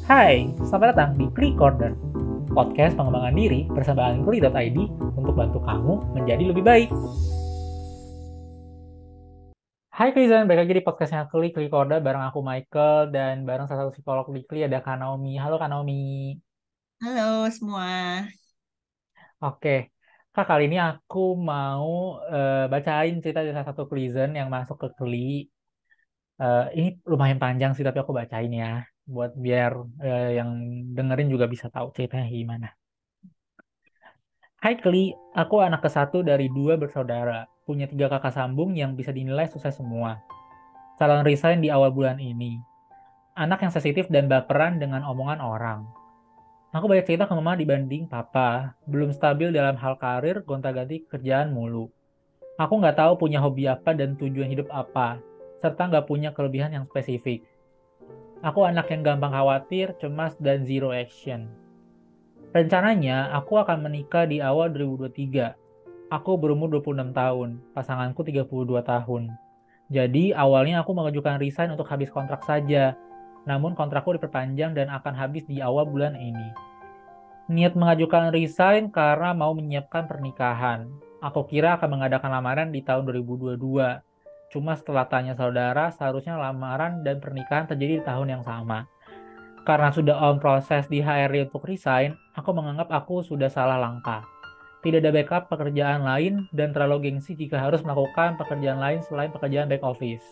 Hai, selamat datang di Kli Corner, podcast pengembangan diri bersama Kli.id untuk bantu kamu menjadi lebih baik. Hai Klizan, balik lagi di podcastnya Kli Corner bareng aku Michael dan bareng salah satu psikolog di Kli ada Kak Naomi. Halo Kak Naomi. Halo semua. Oke, Kak kali ini aku mau bacain cerita dari salah satu Klizan yang masuk ke Kli. Ini lumayan panjang sih tapi aku bacain ya, buat biar yang dengerin juga bisa tahu ceritanya gimana. Hai Kli, aku anak ke satu dari dua bersaudara, punya tiga kakak sambung yang bisa dinilai sukses semua. Salon resign di awal bulan ini. Anak yang sensitif dan baperan dengan omongan orang. Aku banyak cerita ke mama dibanding papa. Belum stabil dalam hal karir, gonta-ganti kerjaan mulu. Aku nggak tahu punya hobi apa dan tujuan hidup apa, serta nggak punya kelebihan yang spesifik. Aku anak yang gampang khawatir, cemas, dan zero action. Rencananya, aku akan menikah di awal 2023. Aku berumur 26 tahun, pasanganku 32 tahun. Jadi awalnya aku mengajukan resign untuk habis kontrak saja. Namun kontrakku diperpanjang dan akan habis di awal bulan ini. Niat mengajukan resign karena mau menyiapkan pernikahan. Aku kira akan mengadakan lamaran di tahun 2022. Cuma setelah tanya saudara, seharusnya lamaran dan pernikahan terjadi di tahun yang sama. Karena sudah on proses di HRD untuk resign, aku menganggap aku sudah salah langkah. Tidak ada backup pekerjaan lain dan terlalu gengsi jika harus melakukan pekerjaan lain selain pekerjaan back office.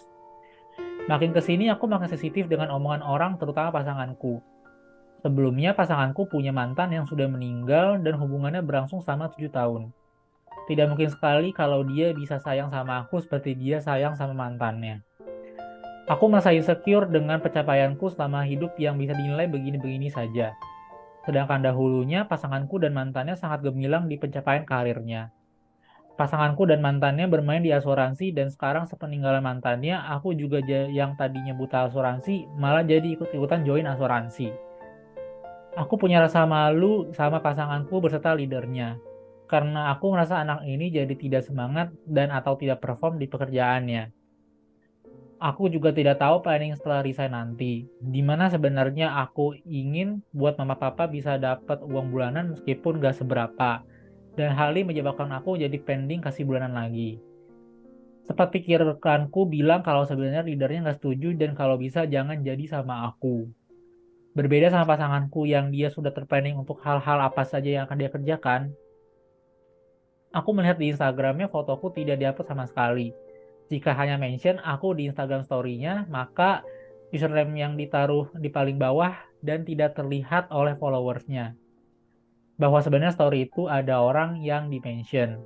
Makin kesini aku makin sensitif dengan omongan orang terutama pasanganku. Sebelumnya pasanganku punya mantan yang sudah meninggal dan hubungannya berlangsung selama 7 tahun. Tidak mungkin sekali kalau dia bisa sayang sama aku seperti dia sayang sama mantannya. Aku merasa insecure dengan pencapaianku selama hidup yang bisa dinilai begini-begini saja. Sedangkan dahulunya pasanganku dan mantannya sangat gemilang di pencapaian karirnya. Pasanganku dan mantannya bermain di asuransi dan sekarang sepeninggalan mantannya, aku juga yang tadinya buta asuransi malah jadi ikut-ikutan join asuransi. Aku punya rasa malu sama pasanganku beserta leadernya. Karena aku merasa anak ini jadi tidak semangat dan atau tidak perform di pekerjaannya. Aku juga tidak tahu planning setelah resign nanti. Di mana sebenarnya aku ingin buat mama papa bisa dapat uang bulanan meskipun gak seberapa. Dan hal ini menyebabkan aku jadi pending kasih bulanan lagi. Sempat pikirkanku bilang kalau sebenarnya leadernya nggak setuju dan kalau bisa jangan jadi sama aku. Berbeda sama pasanganku yang dia sudah terplanning untuk hal-hal apa saja yang akan dia kerjakan, aku melihat di Instagramnya fotoku tidak dihapus sama sekali. Jika hanya mention aku di Instagram story-nya, maka username yang ditaruh di paling bawah dan tidak terlihat oleh followersnya. Bahwa sebenarnya story itu ada orang yang di-mention.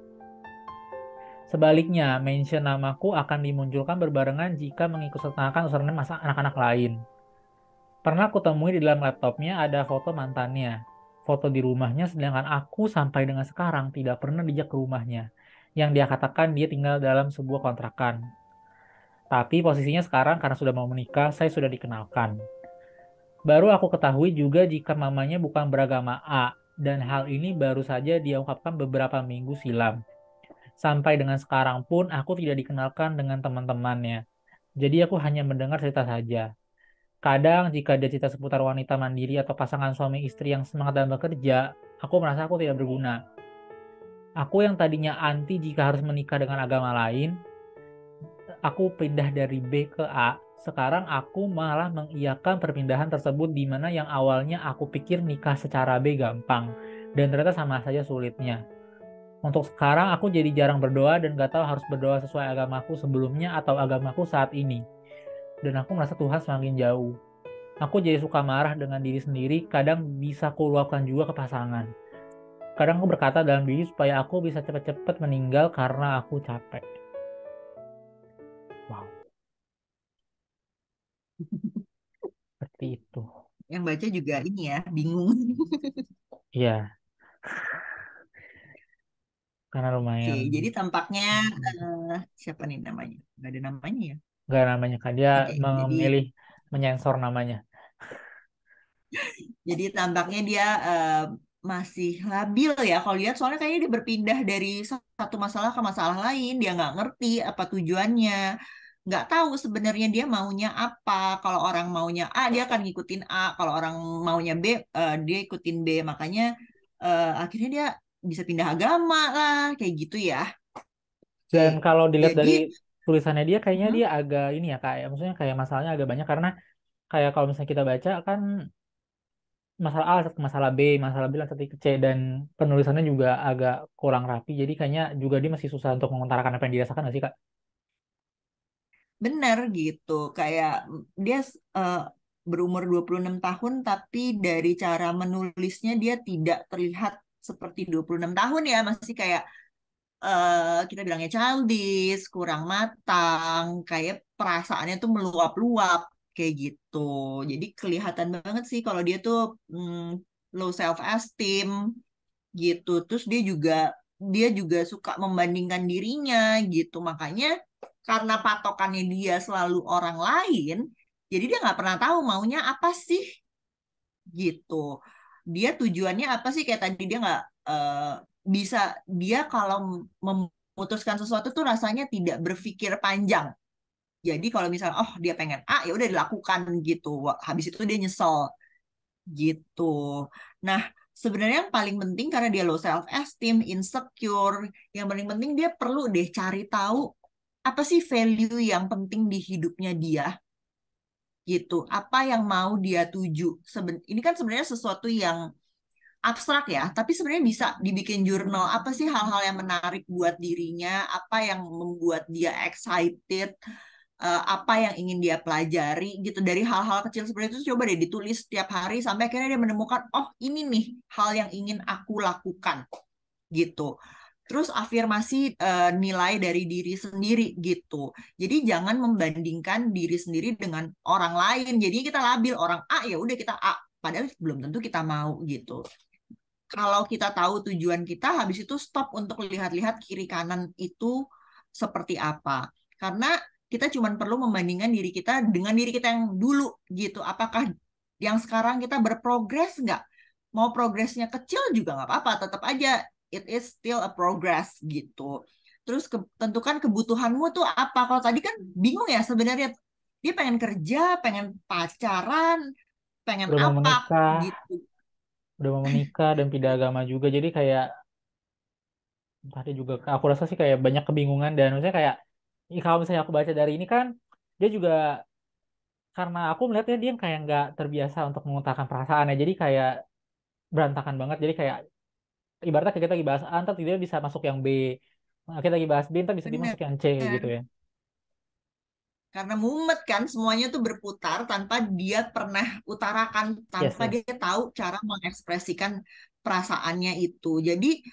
Sebaliknya, mention namaku akan dimunculkan berbarengan jika mengikutsertakan username masa anak-anak lain. Pernah aku temui di dalam laptopnya ada foto mantannya. Foto di rumahnya sedangkan aku sampai dengan sekarang tidak pernah dijak ke rumahnya. Yang dia katakan dia tinggal dalam sebuah kontrakan. Tapi posisinya sekarang karena sudah mau menikah, saya sudah dikenalkan. Baru aku ketahui juga jika mamanya bukan beragama A. Dan hal ini baru saja dia ungkapkan beberapa minggu silam. Sampai dengan sekarang pun aku tidak dikenalkan dengan teman-temannya. Jadi aku hanya mendengar cerita saja. Kadang jika ada cerita seputar wanita mandiri atau pasangan suami istri yang semangat dalam bekerja, aku merasa aku tidak berguna. Aku yang tadinya anti jika harus menikah dengan agama lain, aku pindah dari B ke A. Sekarang aku malah mengiyakan perpindahan tersebut di mana yang awalnya aku pikir nikah secara B gampang dan ternyata sama saja sulitnya. Untuk sekarang aku jadi jarang berdoa dan gak tahu harus berdoa sesuai agamaku sebelumnya atau agamaku saat ini. Dan aku merasa Tuhan semakin jauh. Aku jadi suka marah dengan diri sendiri, kadang bisa kuluapkan juga ke pasangan. Kadang aku berkata dalam diri supaya aku bisa cepat-cepat meninggal karena aku capek. Wow, seperti itu. Yang baca juga ini ya, bingung. Iya, karena Oke, lumayan jadi tampaknya eh, siapa nih namanya? Gak ada namanya ya? gak namanya kan dia Oke, memilih menyensor namanya. jadi tampaknya dia masih labil ya. Kalau lihat soalnya kayaknya dia berpindah dari satu masalah ke masalah lain. Dia nggak ngerti apa tujuannya. nggak tahu sebenarnya dia maunya apa. Kalau orang maunya A, dia akan ngikutin A. Kalau orang maunya B, dia ikutin B. Makanya akhirnya dia bisa pindah agama lah, kayak gitu ya. Oke, Dan kalau dilihat jadi dari tulisannya dia, kayaknya mhm, dia agak ini ya kayak, maksudnya kayak masalahnya agak banyak karena kayak kalau misalnya kita baca kan masalah A lanjut ke masalah B, masalah B lanjut ke C, dan penulisannya juga agak kurang rapi. Jadi kayaknya juga dia masih susah untuk mengutarakan apa yang dirasakan nggak sih Kak? benar gitu. Kayak dia eh, berumur 26 tahun, tapi dari cara menulisnya dia tidak terlihat seperti 26 tahun ya. Masih kayak kita bilangnya childish, kurang matang, kayak perasaannya tuh meluap-luap kayak gitu. Jadi kelihatan banget sih kalau dia tuh low self esteem gitu. Terus dia juga suka membandingkan dirinya gitu. Makanya karena patokannya dia selalu orang lain, jadi dia nggak pernah tahu maunya apa sih gitu. Dia tujuannya apa sih, kayak tadi dia nggak bisa, dia kalau memutuskan sesuatu tuh rasanya tidak berpikir panjang. Jadi kalau misalnya oh dia pengen A ya udah dilakukan gitu. Habis itu dia nyesel gitu. Nah, sebenarnya yang paling penting karena dia low self esteem, insecure, yang paling penting dia perlu deh cari tahu apa sih value yang penting di hidupnya dia gitu. Apa yang mau dia tuju. Ini kan sebenarnya sesuatu yang abstrak ya, tapi sebenarnya bisa dibikin jurnal. Apa sih hal-hal yang menarik buat dirinya, apa yang membuat dia excited, apa yang ingin dia pelajari gitu. Dari hal-hal kecil seperti itu coba deh ditulis setiap hari sampai akhirnya dia menemukan, oh ini nih hal yang ingin aku lakukan gitu. Terus afirmasi nilai dari diri sendiri gitu. Jadi jangan membandingkan diri sendiri dengan orang lain. Jadi kita labil orang A ya udah kita A, padahal belum tentu kita mau gitu. Kalau kita tahu tujuan kita, habis itu stop untuk lihat-lihat kiri kanan itu seperti apa. Karena kita cuma perlu membandingkan diri kita dengan diri kita yang dulu gitu. Apakah yang sekarang kita berprogres nggak? Mau progresnya kecil juga nggak apa-apa, tetap aja it is still a progress gitu. Terus tentukan kebutuhanmu tuh apa. Kalau tadi kan bingung ya sebenarnya. Dia pengen kerja, pengen pacaran, pengen Udah mau apa menikah, gitu. udah mau menikah dan pindah agama juga. Jadi kayak tadi juga aku rasa sih kayak banyak kebingungan dan maksudnya kayak kalau misalnya aku baca dari ini kan dia juga karena aku melihatnya dia kayak nggak terbiasa untuk mengutarakan perasaannya. Jadi kayak berantakan banget. Jadi kayak ibaratnya kayak kita lagi bahas A, ntar dia bisa masuk yang B. Nah, kita lagi bahas B, ntar bisa dia Bener. masuk yang C kayak gitu ya. Karena mumet kan, semuanya tuh berputar tanpa dia pernah utarakan, Yes, tanpa yes. dia tahu cara mengekspresikan perasaannya itu. Jadi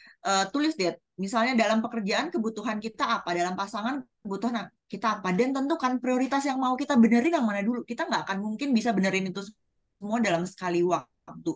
tulis deh, misalnya dalam pekerjaan kebutuhan kita apa, dalam pasangan kebutuhan kita apa, dan tentukan prioritas yang mau kita benerin yang mana dulu. Kita nggak akan mungkin bisa benerin itu semua dalam sekali waktu.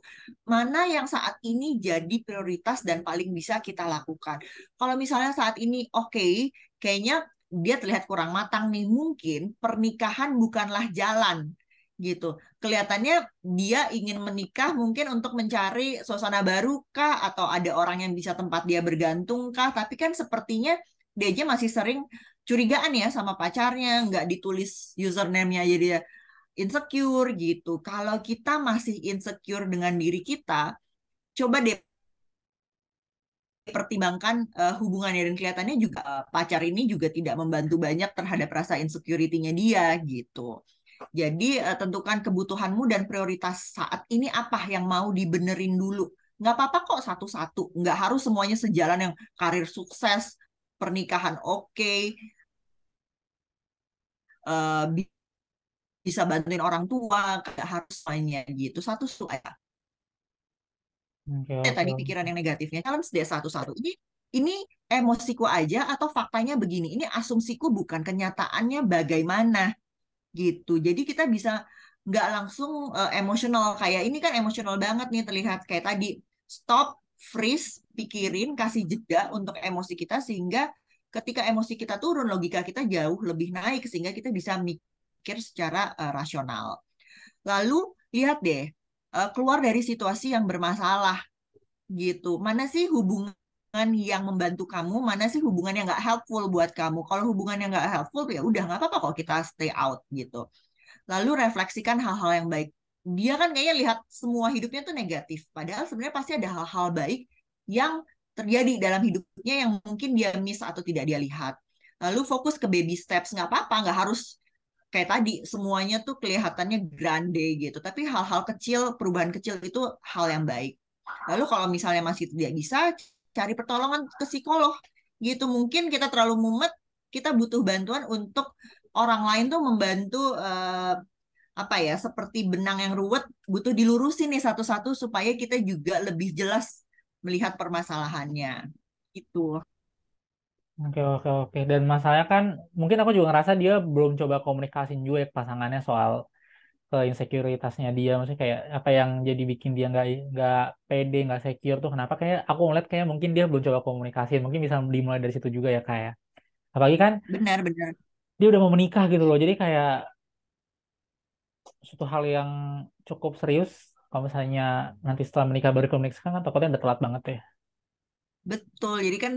Mana yang saat ini jadi prioritas dan paling bisa kita lakukan. Kalau misalnya saat ini oke, kayaknya dia terlihat kurang matang nih, mungkin pernikahan bukanlah jalan gitu. Kelihatannya dia ingin menikah mungkin untuk mencari suasana baru kah, atau ada orang yang bisa tempat dia bergantung kah, tapi kan sepertinya dia aja masih sering curigaan ya sama pacarnya, nggak ditulis username-nya jadi dia insecure gitu. Kalau kita masih insecure dengan diri kita, coba deh pertimbangkan hubungannya, dan kelihatannya juga pacar ini juga tidak membantu banyak terhadap rasa insecurity-nya dia gitu. Jadi tentukan kebutuhanmu dan prioritas saat ini apa yang mau dibenerin dulu. Nggak apa-apa kok satu-satu. Nggak harus semuanya sejalan, yang karir sukses, pernikahan oke, bisa bantuin orang tua, nggak harus semuanya gitu. Satu-satu aja. Oke, oke, Tadi pikiran oke. yang negatifnya, challenge dia satu-satu. Ini emosiku aja atau faktanya begini, ini asumsiku bukan kenyataannya bagaimana gitu. Jadi kita bisa nggak langsung emosional, kayak ini kan emosional banget nih terlihat kayak tadi. Stop, freeze, pikirin, kasih jeda untuk emosi kita, sehingga ketika emosi kita turun, logika kita jauh lebih naik sehingga kita bisa mikir secara rasional. Lalu lihat deh, keluar dari situasi yang bermasalah gitu. Mana sih hubungan yang membantu kamu, mana sih hubungan yang nggak helpful buat kamu. Kalau hubungan yang nggak helpful, ya udah nggak apa-apa kok kita stay out gitu. Lalu refleksikan hal-hal yang baik. Dia kan kayaknya lihat semua hidupnya tuh negatif. Padahal sebenarnya pasti ada hal-hal baik yang terjadi dalam hidupnya yang mungkin dia miss atau tidak dia lihat. Lalu fokus ke baby steps, nggak apa-apa, nggak harus kayak tadi semuanya tuh kelihatannya grande gitu. Tapi hal-hal kecil, perubahan kecil itu hal yang baik. Lalu kalau misalnya masih tidak bisa, cari pertolongan ke psikolog gitu. Mungkin kita terlalu mumet, kita butuh bantuan untuk orang lain tuh membantu apa ya, seperti benang yang ruwet, butuh dilurusin nih satu-satu supaya kita juga lebih jelas melihat permasalahannya. Itu. Oke, oke, oke. Dan masalahnya kan, mungkin aku juga ngerasa dia belum coba komunikasiin juga ya ke pasangannya soal ke insecuritasnya dia. Maksudnya kayak apa yang jadi bikin dia nggak pede, nggak secure tuh kenapa? Kayak aku ngeliat kayak mungkin dia belum coba komunikasiin. Mungkin bisa dimulai dari situ juga ya kayak. Apalagi kan Benar-benar. dia udah mau menikah gitu loh. Jadi kayak suatu hal yang cukup serius. Kalau misalnya nanti setelah menikah baru komunikasikan kan takutnya udah telat banget ya. Betul. Jadi kan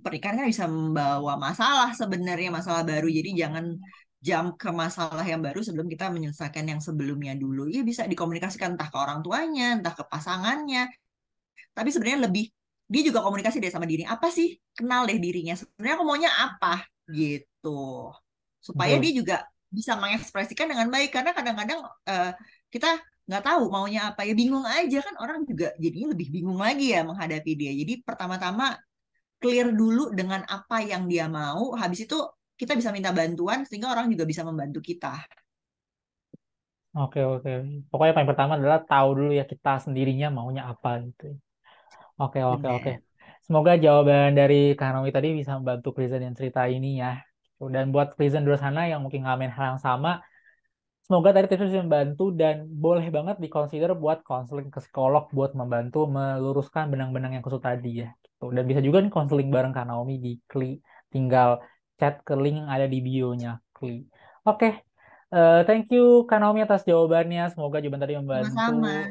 pernikahan kan bisa membawa masalah sebenarnya, masalah baru. Jadi jangan jump ke masalah yang baru sebelum kita menyelesaikan yang sebelumnya dulu. Ya bisa dikomunikasikan entah ke orang tuanya, entah ke pasangannya. Tapi sebenarnya lebih dia juga komunikasi deh sama diri. Apa sih? Kenal deh dirinya. Sebenarnya aku maunya apa gitu. Supaya dia Betul. juga bisa mengekspresikan dengan baik. Karena kadang-kadang kita nggak tahu maunya apa ya, bingung aja kan, orang juga jadinya lebih bingung lagi ya menghadapi dia. Jadi pertama-tama clear dulu dengan apa yang dia mau, habis itu kita bisa minta bantuan sehingga orang juga bisa membantu kita. Oke, oke. Pokoknya paling pertama adalah tahu dulu ya kita sendirinya maunya apa gitu. Oke, oke, oke. Benar. Semoga jawaban dari Kak Naomi tadi bisa membantu Prison yang cerita ini ya. Dan buat Prison di luar sana yang mungkin ngalamin hal yang sama, semoga tadi tips bisa membantu dan boleh banget dikonsider buat konseling ke psikolog buat membantu meluruskan benang-benang yang kusut tadi ya. Gitu. Dan bisa juga nih konseling bareng Kak Naomi di Kli. Tinggal chat ke link yang ada di bio-nya Kli. Oke, thank you Kak Naomi atas jawabannya. Semoga jawaban tadi membantu. Sama-sama.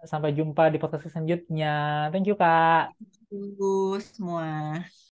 Sampai jumpa di podcast selanjutnya. Thank you, Kak. Tunggu semua.